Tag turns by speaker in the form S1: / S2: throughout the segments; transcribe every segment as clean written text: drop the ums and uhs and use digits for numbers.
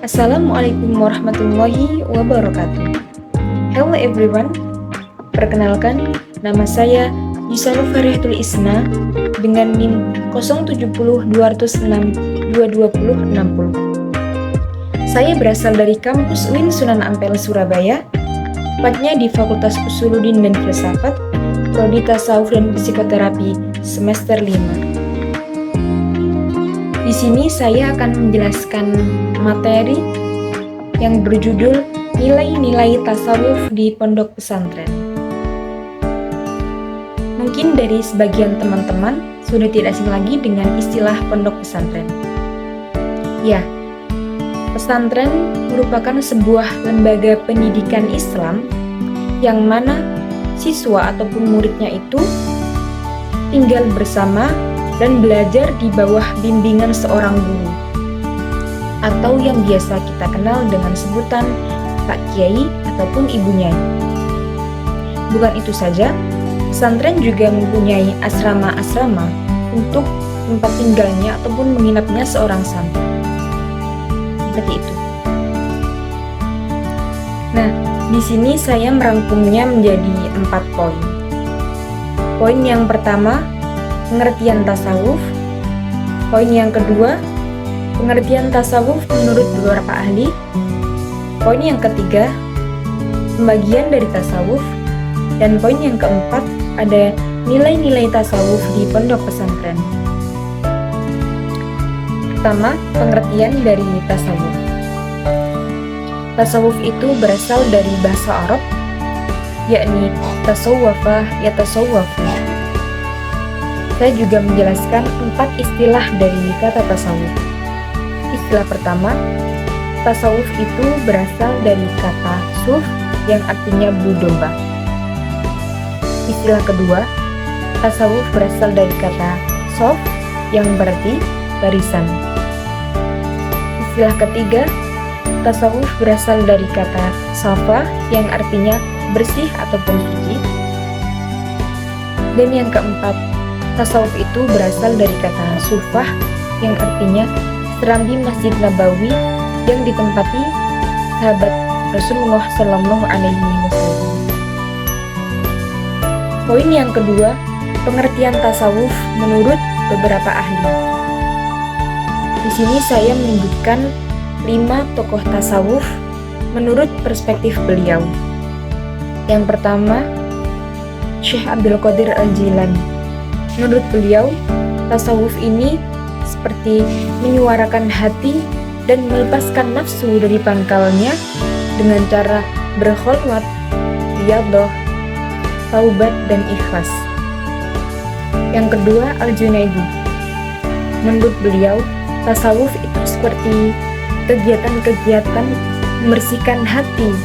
S1: Assalamualaikum warahmatullahi wabarakatuh. Hello everyone, perkenalkan nama saya Yusuf Farihatul Isna dengan NIM 0702062260. Saya berasal dari kampus UIN Sunan Ampel, Surabaya, tepatnya di Fakultas Usuluddin dan Filsafat, Prodi Tasawuf dan Psikoterapi semester 5. Di sini saya akan menjelaskan materi yang berjudul Nilai-nilai tasawuf di pondok pesantren. Mungkin dari sebagian teman-teman sudah tidak asing lagi dengan istilah pondok pesantren. Ya, pesantren merupakan sebuah lembaga pendidikan Islam yang mana siswa ataupun muridnya itu tinggal bersama dan belajar di bawah bimbingan seorang guru, atau yang biasa kita kenal dengan sebutan Pak Kiai ataupun Ibu Nyai. Bukan itu saja, pesantren juga mempunyai asrama-asrama untuk tempat tinggalnya ataupun menginapnya seorang santri. Seperti itu. Nah, di sini saya merangkumnya menjadi 4 poin. Poin yang pertama, pengertian tasawuf. Poin yang kedua, pengertian tasawuf menurut beberapa ahli. Poin yang ketiga, pembagian dari tasawuf. Dan poin yang keempat, ada nilai-nilai tasawuf di pondok pesantren. Pertama, pengertian dari tasawuf. Tasawuf itu berasal dari bahasa Arab, yakni tasawwafa yatasawwafu. Saya juga menjelaskan 4 istilah dari kata tasawuf. Istilah pertama, tasawuf itu berasal dari kata suf yang artinya bulu domba. Istilah kedua, tasawuf berasal dari kata sof yang berarti barisan. Istilah ketiga, tasawuf berasal dari kata safa yang artinya bersih ataupun suci. Dan yang keempat, tasawuf itu berasal dari kata sufah yang artinya serambi Masjid Nabawi yang ditempati sahabat Rasulullah Shallallahu Alaihi Wasallam. Poin yang kedua, pengertian tasawuf menurut beberapa ahli. Di sini saya menyebutkan 5 tokoh tasawuf menurut perspektif beliau. Yang pertama, Syekh Abdul Qadir Al-Jilani. Menurut beliau, tasawuf ini seperti menyuarakan hati dan melepaskan nafsu dari pangkalnya dengan cara berkholwat, riyadhah, taubat, dan ikhlas. Yang kedua, Al-Junaidi. Menurut beliau, tasawuf itu seperti kegiatan-kegiatan membersihkan hati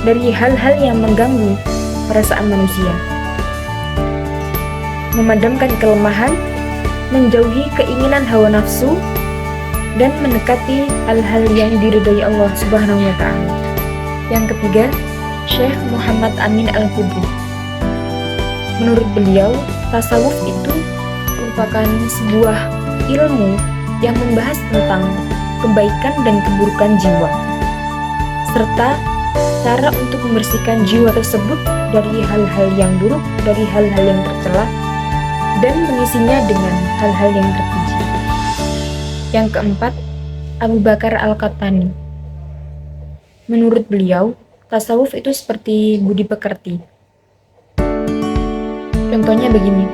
S1: dari hal-hal yang mengganggu perasaan manusia, memadamkan kelemahan, menjauhi keinginan hawa nafsu, dan mendekati hal-hal yang diridhai Allah Subhanahu wa Ta'ala. Yang ketiga, Syekh Muhammad Amin Al-Qudri. Menurut beliau, tasawuf itu merupakan sebuah ilmu yang membahas tentang kebaikan dan keburukan jiwa, serta cara untuk membersihkan jiwa tersebut dari hal-hal yang buruk, dari hal-hal yang tercela, dan mengisinya dengan hal-hal yang terpuji. Yang keempat, Abu Bakar Al-Qahtani. Menurut beliau, tasawuf itu seperti budi pekerti. Contohnya begini,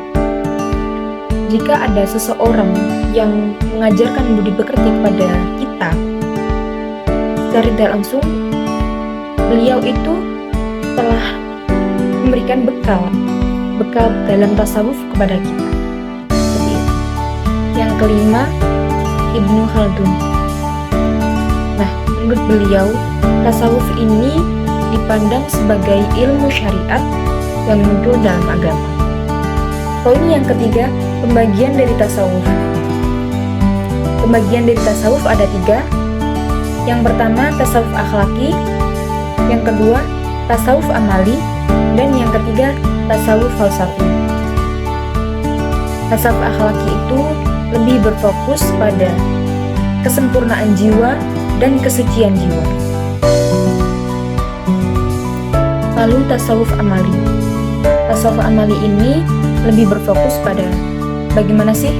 S1: jika ada seseorang yang mengajarkan budi pekerti kepada kita, secara tidak langsung, beliau itu telah memberikan bekal dalam tasawuf kepada kita. Seperti itu. Yang kelima, Ibnu Khaldun. Nah, menurut beliau, tasawuf ini dipandang sebagai ilmu syariat yang muncul dalam agama. Poin yang ketiga, pembagian dari tasawuf. Pembagian dari tasawuf ada 3. Yang pertama, tasawuf akhlaki. Yang kedua, tasawuf amali. Dan yang ketiga, tasawuf falsafi. Tasawuf akhlaki itu lebih berfokus pada kesempurnaan jiwa dan kesucian jiwa. Lalu tasawuf amali. Tasawuf amali ini lebih berfokus pada bagaimana sih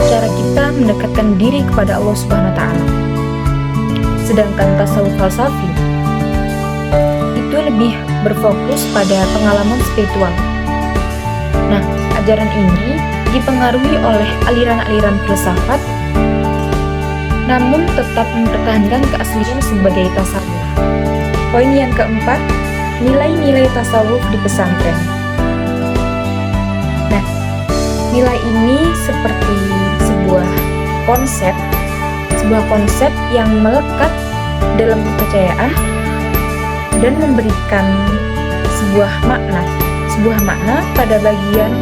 S1: cara kita mendekatkan diri kepada Allah Subhanahu wa taala. Sedangkan tasawuf falsafi itu lebih berfokus pada pengalaman spiritual. Nah, ajaran ini dipengaruhi oleh aliran-aliran filsafat, namun tetap mempertahankan keaslian sebagai tasawuf. Poin yang keempat, nilai-nilai tasawuf di pesantren. Nah, nilai ini seperti sebuah konsep yang melekat dalam kepercayaan dan memberikan sebuah makna pada bagian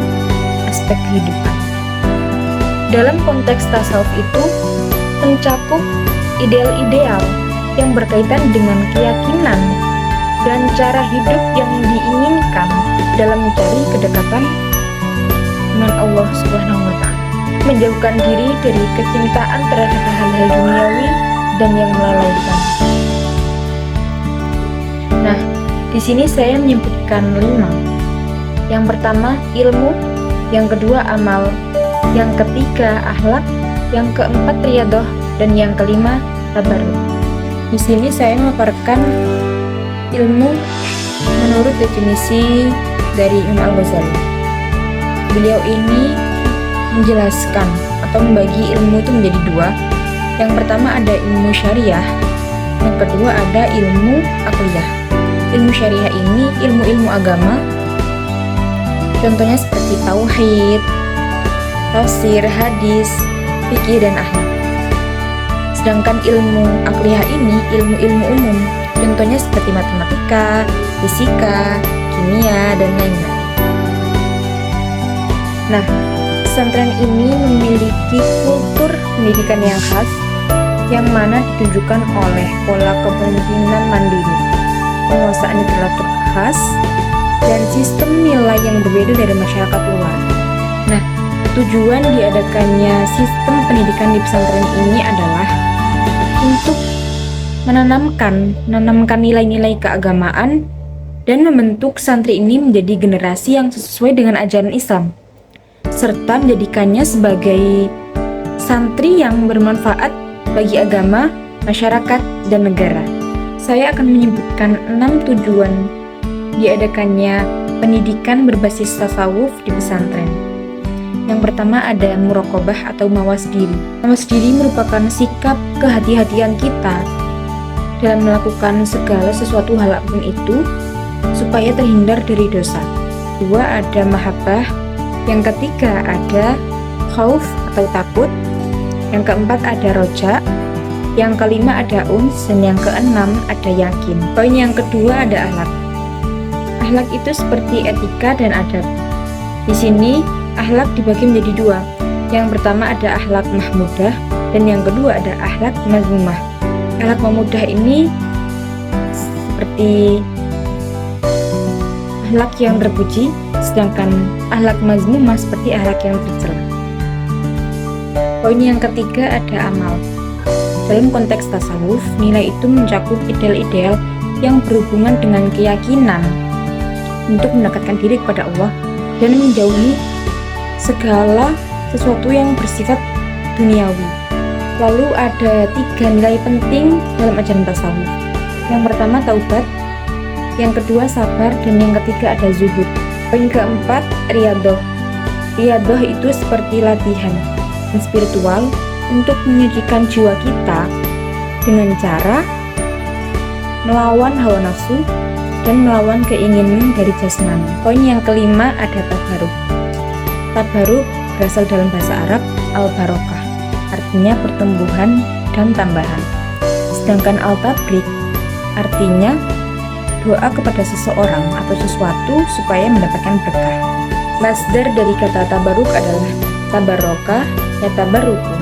S1: aspek kehidupan. Dalam konteks tasawuf itu mencakup ideal-ideal yang berkaitan dengan keyakinan dan cara hidup yang diinginkan dalam mencari kedekatan dengan Allah Subhanahu wa taala, menjauhkan diri dari kecintaan terhadap hal-hal duniawi dan yang melalaikan. Nah, di sini saya menyebutkan 5. Yang pertama ilmu, yang kedua amal, yang ketiga akhlak, yang keempat riyadhah, dan yang kelima tabarruk. Di sini saya memaparkan ilmu menurut definisi dari Imam Al-Ghazali. Beliau ini menjelaskan atau membagi ilmu itu menjadi 2. Yang pertama ada ilmu syariah, yang kedua ada ilmu aqliyah. Ilmu syariah ini ilmu-ilmu agama, contohnya seperti tauhid, tafsir, hadis, fikih, dan akhlak. Sedangkan ilmu aqliyah ini ilmu-ilmu umum, contohnya seperti matematika, fisika, kimia, dan lain-lain. Nah, pesantren ini memiliki kultur pendidikan yang khas, yang mana ditunjukkan oleh pola kepemimpinan mandiri, penguasaan literatur khas, dan sistem nilai yang berbeda dari masyarakat luar. Nah, tujuan diadakannya sistem pendidikan di pesantren ini adalah untuk menanamkan nilai-nilai keagamaan dan membentuk santri ini menjadi generasi yang sesuai dengan ajaran Islam, serta menjadikannya sebagai santri yang bermanfaat bagi agama, masyarakat, dan negara. Saya akan menyebutkan 6 tujuan diadakannya pendidikan berbasis tasawuf di pesantren. Yang pertama ada muraqabah atau mawas diri. Mawas diri merupakan sikap kehati-hatian kita dalam melakukan segala sesuatu hal apapun itu supaya terhindar dari dosa. 2 ada mahabbah. Yang ketiga ada khauf atau takut. Yang keempat ada roja. Yang kelima ada uns, dan yang keenam ada yakin. Poin yang kedua ada akhlak. Akhlak itu seperti etika dan adab. Di sini akhlak dibagi menjadi 2. Yang pertama ada akhlak mahmudah, dan yang kedua ada akhlak mazmumah. Akhlak mahmudah ini seperti akhlak yang terpuji, sedangkan akhlak mazmumah seperti akhlak yang tercela. Poin yang ketiga ada amal. Dalam konteks tasawuf, nilai itu mencakup ideal-ideal yang berhubungan dengan keyakinan untuk mendekatkan diri kepada Allah dan menjauhi segala sesuatu yang bersifat duniawi. Lalu ada 3 nilai penting dalam ajaran tasawuf. Yang pertama taubat, yang kedua sabar, dan yang ketiga ada zuhud. Poin keempat riyadhah. Riyadhah itu seperti latihan spiritual untuk menyucikan jiwa kita dengan cara melawan hawa nafsu dan melawan keinginan dari jasmani. Poin yang kelima ada tabarruk. Tabarruk berasal dalam bahasa Arab al-barokah, artinya pertumbuhan dan tambahan. Sedangkan al-tabrik artinya doa kepada seseorang atau sesuatu supaya mendapatkan berkah. Masdar dari kata tabarruk adalah tabarroka ya tabarruku,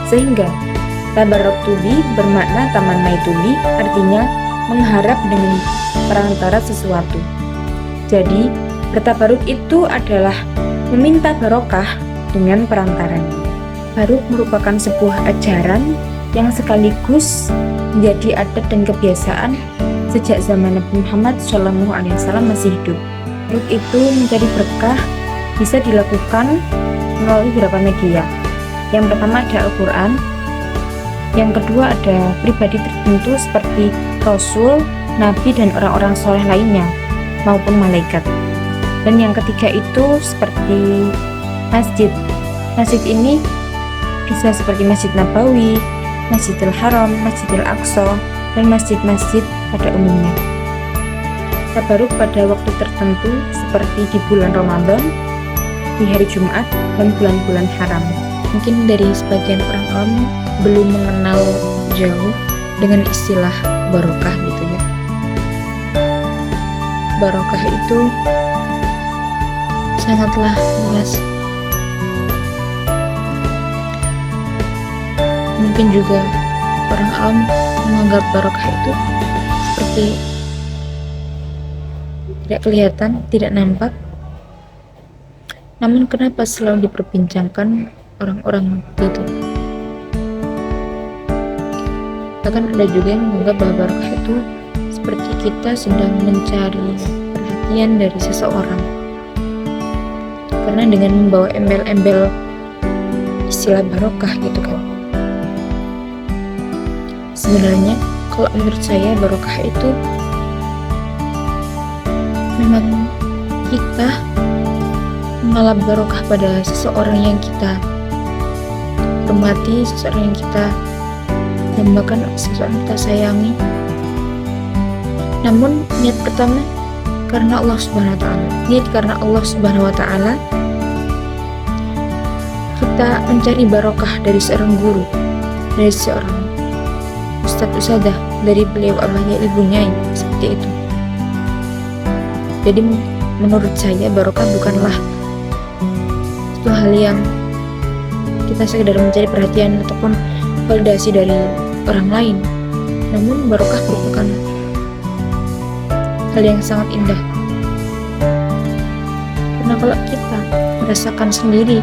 S1: sehingga tabarroktubi bermakna tamannaitubi, artinya mengharap dengan perantara sesuatu. Jadi bertabaruk itu adalah meminta barokah dengan perantaranya. Baruk merupakan sebuah ajaran yang sekaligus menjadi adat dan kebiasaan sejak zaman Nabi Muhammad SAW masih hidup. Untuk itu mencari berkah bisa dilakukan melalui beberapa media. Yang pertama ada Al-Quran, yang kedua ada pribadi tertentu seperti Rasul, Nabi, dan orang-orang soleh lainnya maupun malaikat. Dan yang ketiga itu seperti masjid. Masjid ini bisa seperti Masjid Nabawi, Masjidil Haram, Masjidil Aqsa, dan masjid-masjid pada umumnya. Tabaruk pada waktu tertentu seperti di bulan Ramadan, di hari Jumat, dan bulan-bulan haram. Mungkin dari sebagian orang awam belum mengenal jauh dengan istilah barokah gitu ya. Barokah itu sangatlah luas. Mungkin juga orang awam menganggap barokah itu seperti tidak kelihatan, tidak nampak. Namun kenapa selalu diperbincangkan orang-orang itu? Bahkan ada juga yang menganggap bahwa barokah itu seperti kita sedang mencari perhatian dari seseorang. Karena dengan membawa embel-embel istilah barokah gitu kan. Sebenarnya kalau menurut saya barokah itu memang kita mengalami barokah pada seseorang yang kita hormati, seseorang yang kita dambakan, seseorang yang kita sayangi. Namun niat pertama karena Allah Subhanahu wa taala. Niat karena Allah Subhanahu wa taala. Kita mencari barokah dari seorang guru, dari seorang ustadz usadah, dari beliau abahnya ibunya, seperti itu. Jadi menurut saya barokah bukanlah itu hal yang kita sekedar mencari perhatian ataupun validasi dari orang lain. Namun barokah merupakan hal yang sangat indah. Karena kalau kita merasakan sendiri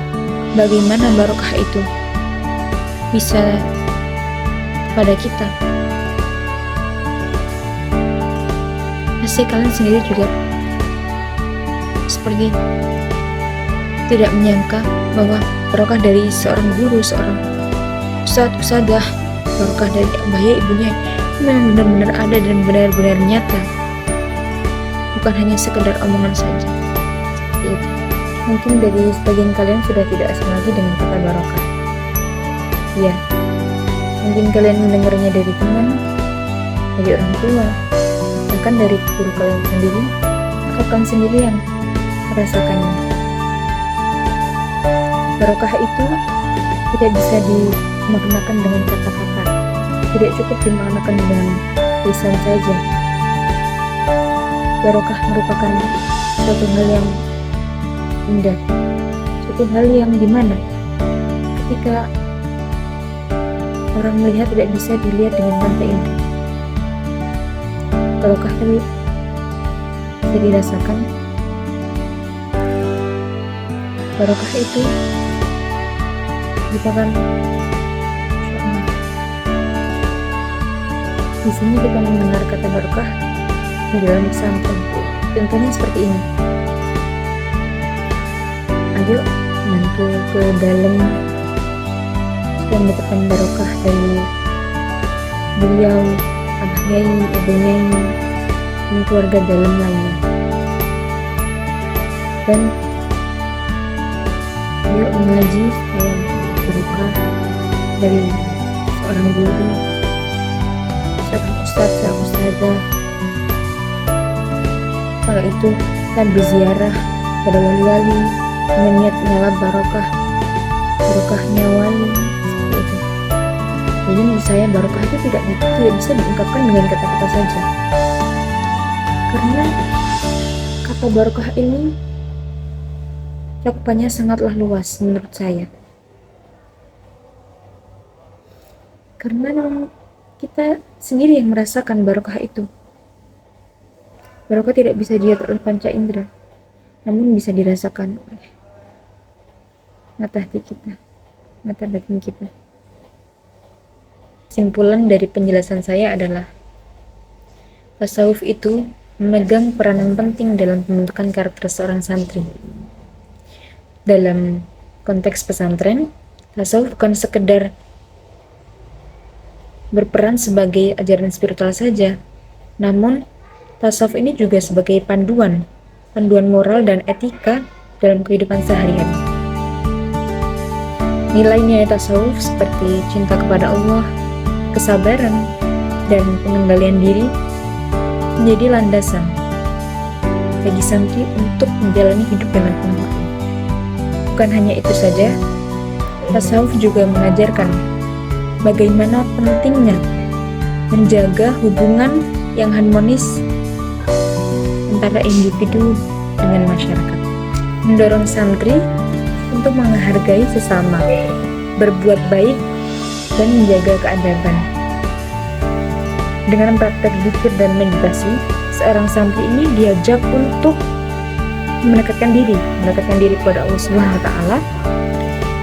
S1: bagaimana barokah itu bisa pada kita, pasti kalian sendiri juga seperti tidak menyangka bahwa barokah dari seorang guru, seorang ustadz, usadah, barokah dari ayah ibunya memang benar-benar ada dan benar-benar nyata, bukan hanya sekedar omongan saja. Seperti itu. Mungkin dari sebagian kalian sudah tidak asing lagi dengan kata barokah. Ya, mungkin kalian mendengarnya dari teman, dari orang tua, bahkan dari guru kalian sendiri, atau kalian sendiri yang merasakannya. Barokah itu tidak bisa dimaknakan dengan kata-kata, tidak cukup dimaknakan dengan lisan saja. Barokah merupakan suatu hal yang indah, suatu hal yang dimana ketika orang melihat tidak bisa dilihat dengan mata indera. Barokah tadi bisa dirasakan. Barokah itu merupakan di sini kita mendengar kata barokah di dalam pesantren. Contohnya seperti ini. Ayo bantu ke dalam supaya mendapatkan barokah dari beliau, abah yai, ibu yai, dan keluarga dalam lainnya. Dan ayo mengaji supaya barokah dari seorang guru, seorang ustadz, seorang ustadzah. Kalau itu kita berziarah pada wali-wali dengan niat menyalab barokahnya wali, seperti itu. Jadi menurut saya barokah itu tidak bisa diungkapkan dengan kata-kata saja, karena kata barokah ini cakupannya sangatlah luas menurut saya. Karena kita sendiri yang merasakan barokah itu. Barokah tidak bisa dilihat oleh panca indera, namun bisa dirasakan oleh mata hati kita, mata batin kita. Kesimpulan dari penjelasan saya adalah tasawuf itu memegang peranan penting dalam pembentukan karakter seorang santri. Dalam konteks pesantren, tasawuf bukan sekedar berperan sebagai ajaran spiritual saja, namun tasawuf ini juga sebagai panduan moral dan etika dalam kehidupan sehari-hari. Nilai-nilai tasawuf seperti cinta kepada Allah, kesabaran, dan pengendalian diri menjadi landasan bagi santri untuk menjalani hidup dengan penuh. Bukan hanya itu saja, tasawuf juga mengajarkan bagaimana pentingnya menjaga hubungan yang harmonis antara individu dengan masyarakat, mendorong santri untuk menghargai sesama, berbuat baik, dan menjaga keadaban. Dengan praktek zikir dan meditasi, seorang santri ini diajak untuk mendekatkan diri kepada Allah Subhanahu wa Ta'ala,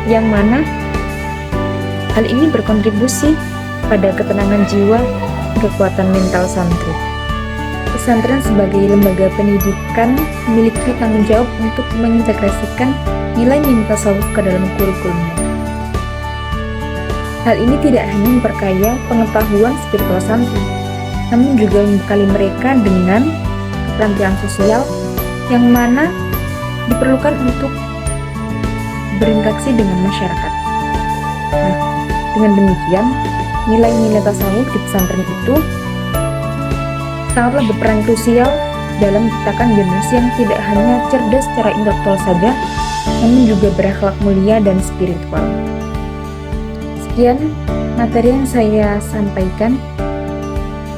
S1: yang mana hal ini berkontribusi pada ketenangan jiwa dan kekuatan mental santri. Pesantren sebagai lembaga pendidikan memiliki tanggung jawab untuk mengintegrasikan nilai-nilai tasawuf ke dalam kurikulumnya. Hal ini tidak hanya memperkaya pengetahuan spiritual santri, namun juga membekali mereka dengan keterampilan sosial yang mana diperlukan untuk berinteraksi dengan masyarakat. Nah, dengan demikian, nilai-nilai tasawuf di pesantren itu sangatlah berperan krusial dalam menciptakan generasi yang tidak hanya cerdas secara intelektual saja, namun juga berakhlak mulia dan spiritual. Sekian materi yang saya sampaikan.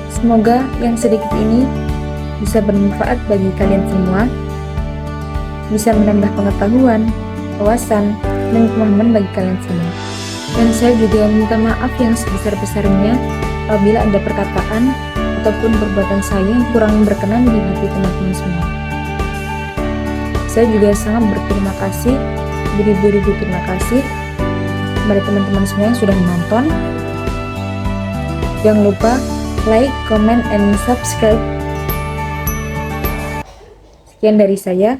S1: Semoga yang sedikit ini bisa bermanfaat bagi kalian semua, bisa menambah pengetahuan, wawasan, dan pemahaman bagi kalian semua. Dan saya juga minta maaf yang sebesar-besarnya apabila ada perkataan ataupun perbuatan saya yang kurang berkenan di hati teman-teman semua. Saya juga sangat berterima kasih, beribu-ribu terima kasih kepada teman-teman semua yang sudah menonton. Jangan lupa like, comment, and subscribe. Sekian dari saya.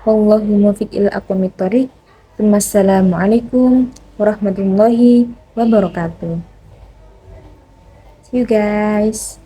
S1: Wallahu muwaffiq ila aqwamit thoriq. Wassalamualaikum warahmatullahi wabarakatuh. See you guys.